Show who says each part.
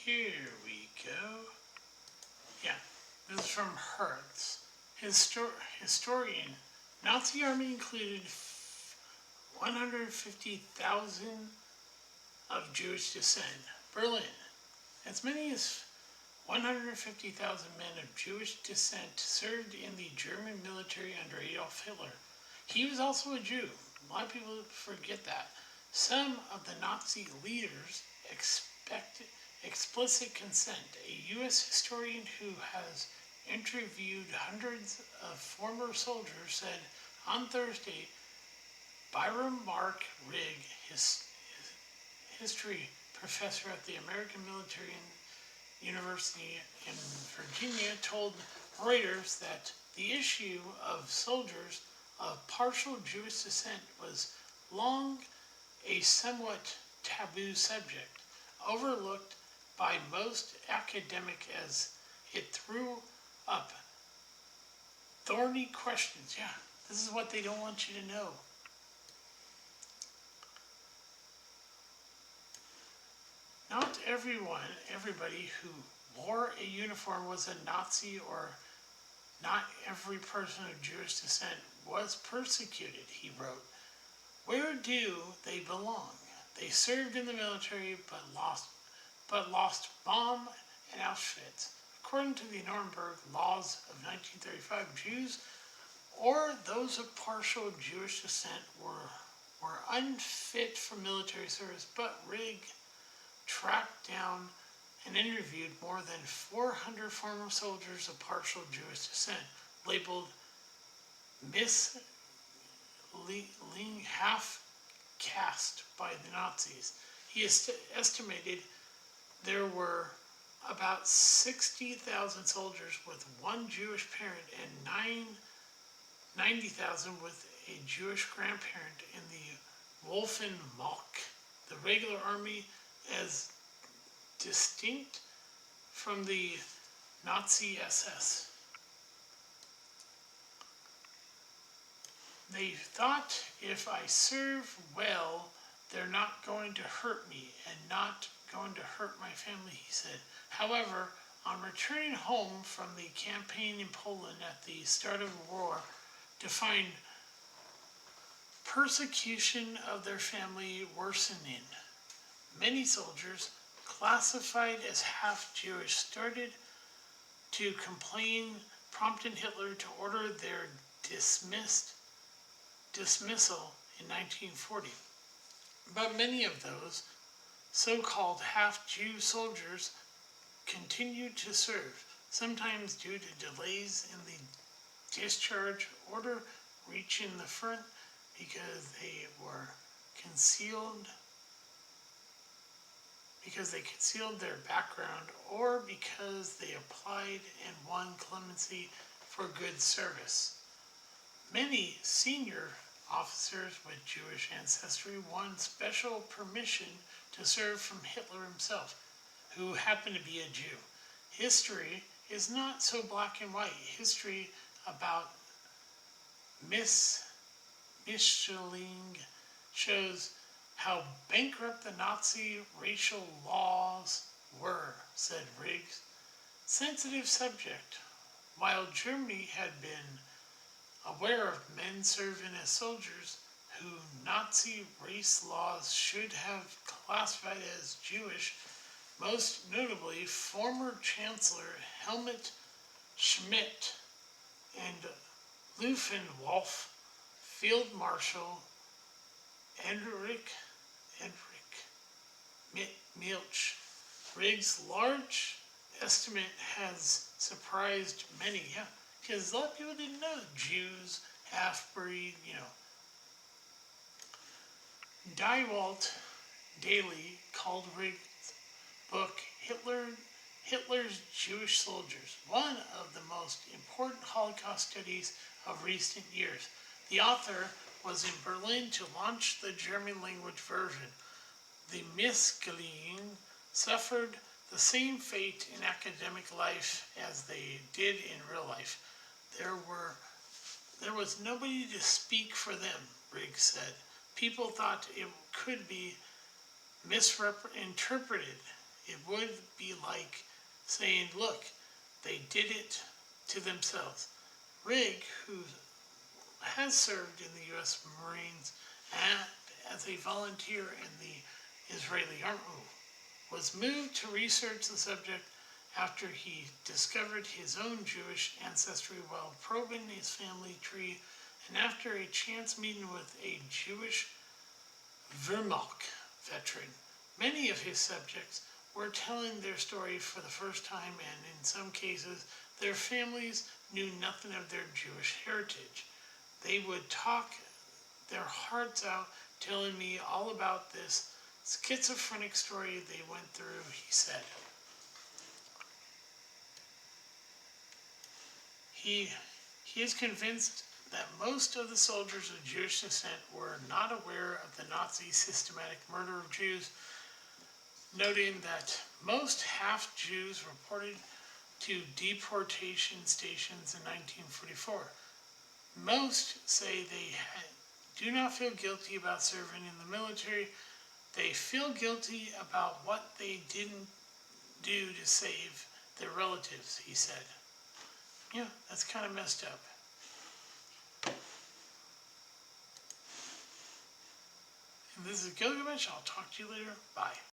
Speaker 1: Here we go. Yeah, this is from Hertz. Historian. Nazi army included 150,000 of Jewish descent. Berlin. As many as 150,000 men of Jewish descent served in the German military under Adolf Hitler. He was also a Jew. A lot of people forget that. Some of the Nazi leaders expected explicit consent. A U.S. historian who has interviewed hundreds of former soldiers said on Thursday, Byram Mark Rigg, history professor at the American Military University in Virginia, told Reuters that the issue of soldiers of partial Jewish descent was long a somewhat taboo subject, overlooked by most academics as it threw up thorny questions. Yeah, this is what they don't want you to know. Not everybody who wore a uniform was a Nazi, or not every person of Jewish descent was persecuted, he wrote. Where do they belong? They served in the military but lost Baum and Auschwitz. According to the Nuremberg laws of 1935, Jews or those of partial Jewish descent were unfit for military service, but Rigg tracked down and interviewed more than 400 former soldiers of partial Jewish descent, labeled misleading half-caste by the Nazis. He estimated there were about 60,000 soldiers with one Jewish parent and 90,000 with a Jewish grandparent in the Wolfenmark, the regular army, as distinct from the Nazi SS. They thought if I serve well, they're not going to hurt me and not going to hurt my family, he said. However, on returning home from the campaign in Poland at the start of the war, to find persecution of their family worsening. Many soldiers, classified as half-Jewish, started to complain, prompting Hitler to order their dismissal in 1940. But many of those so-called half-Jew soldiers continued to serve, sometimes due to delays in the discharge order reaching the front because they concealed their background, or because they applied and won clemency for good service. Many senior officers with Jewish ancestry won special permission to serve from Hitler himself, who happened to be a Jew. History is not so black and white. History about Michelin shows how bankrupt the Nazi racial laws were, said Riggs. Sensitive subject. While Germany had been aware of men serving as soldiers who Nazi race laws should have classified as Jewish, most notably former Chancellor Helmut Schmidt and Luftwaffe Field Marshal Erich Milch. Riggs' large estimate has surprised many, because a lot of people didn't know Jews, half-breed, Die Welt Daily called Riggs' book Hitler's Jewish Soldiers one of the most important Holocaust studies of recent years. The author was in Berlin to launch the German language version. The Missgeline suffered the same fate in academic life as they did in real life. There was nobody to speak for them, Riggs said. People thought it could be misinterpreted It would be like saying, look, they did it to themselves. Rigg, who has served in the U.S. Marines and as a volunteer in the Israeli Army, was moved to research the subject after he discovered his own Jewish ancestry while probing his family tree and after a chance meeting with a Jewish Wehrmacht veteran. Many of his subjects were telling their story for the first time, and in some cases, their families knew nothing of their Jewish heritage. They would talk their hearts out, telling me all about this schizophrenic story they went through, he said. He is convinced that most of the soldiers of Jewish descent were not aware of the Nazi systematic murder of Jews, noting that most half-Jews reported to deportation stations in 1944. Most say they do not feel guilty about serving in the military. They feel guilty about what they didn't do to save their relatives, he said. Yeah, that's kind of messed up. And this is Gilgamesh. I'll talk to you later. Bye.